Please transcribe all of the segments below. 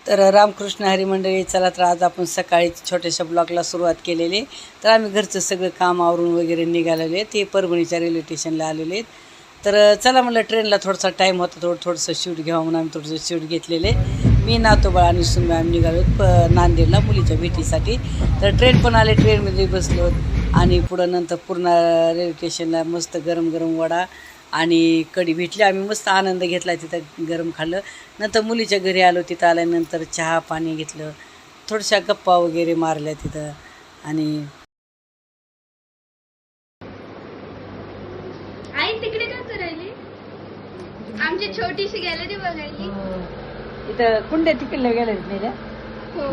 तर रामकृष्ण हरी मंडळी, चला तर आज आपण सकाळी छोट्याशा ब्लॉगला सुरुवात केलेली. तर आम्ही घरचं सगळं काम आवरून वगैरे निघालेले आहेत. ते परभणीच्या रेल्वे स्टेशनला आलेले आहेत. तर चला म्हणलं ट्रेनला थोडासा टाईम होता, थोडंसं शूट घ्यावं म्हणून आम्ही थोडंसं शूट घेतलेले. मी नातोबाळ आणि सुनबाई आम्ही निघालो नांदेडला मुलीच्या भेटीसाठी. तर ट्रेन पण आले, ट्रेनमध्ये बसलो आणि पुढं नंतर पूर्ण रेल्वे स्टेशनला मस्त गरम गरम वडा आणि कढी भेटली. आम्ही मस्त आनंद घेतला, तिथं गरम खाल्लं. नंतर मुलीच्या घरी आलो, तिथं आल्यानंतर चहा पाणी घेतलं, थोड्याशा गप्पा वगैरे मारल्या तिथं. आणि आई तिकडे काय करायली? आमची छोटीशी गॅलरी बघायली. इथं कुंड्या तिकडल्या गेल्या नेल्या. हो,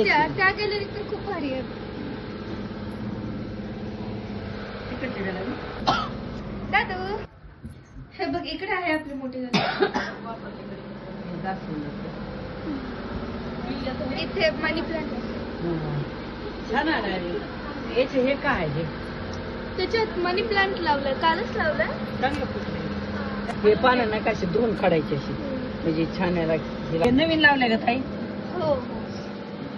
त्या गॅलरीत तर खूप भारी आहे. दादू, हे बघ इकडे आहे आपली मोठी गॅलरी. इथे मनी प्लांट छान आहे. याचे हे काय आहे? त्याच्यात मनी प्लांट लावलाय, कालच लावलाय. चांगलं फुटलं. हे पानं नाही का अशी धुवून काढायची अशी, म्हणजे छान आहे. नवीन लावलंय का ताई? हो,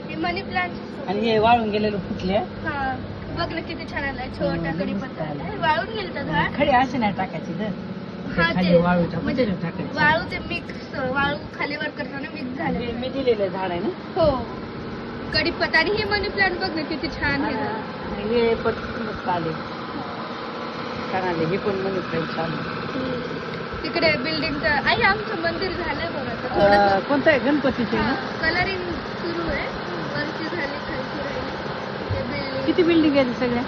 हे मनी प्लांट. आणि हे वाळून गेलेलं फुटले. हा, बघ ना किती छान आलाय. छोटा कडीपत्ता आलाय, वाळून गेलं तर झाड. खडे असे नाही टाकायचे तर हा, खाली ते वाळू म्हणजे टाकायचे. वाळू ते मिक्स, वाळू खालीवर करताना मिक्स झाले. मी दिलेलं झाड आहे ना. हो, कडीपत्ता. आणि हे मनी प्लांट बघ ना किती छान आहे. आणि हे पण मस्त आले, छान आले. हे पण मनी प्लांट छान आहे. तिकडे बिल्डिंगचं आई आमचं मंदिर झालंय बघ आता. थोडं कोणतं आहे? गणपतीचे ना. कलरिंग सुरू आहे, वरची झाली, खालची राहिली. किती बिल्डिंग आहे सगळ्या?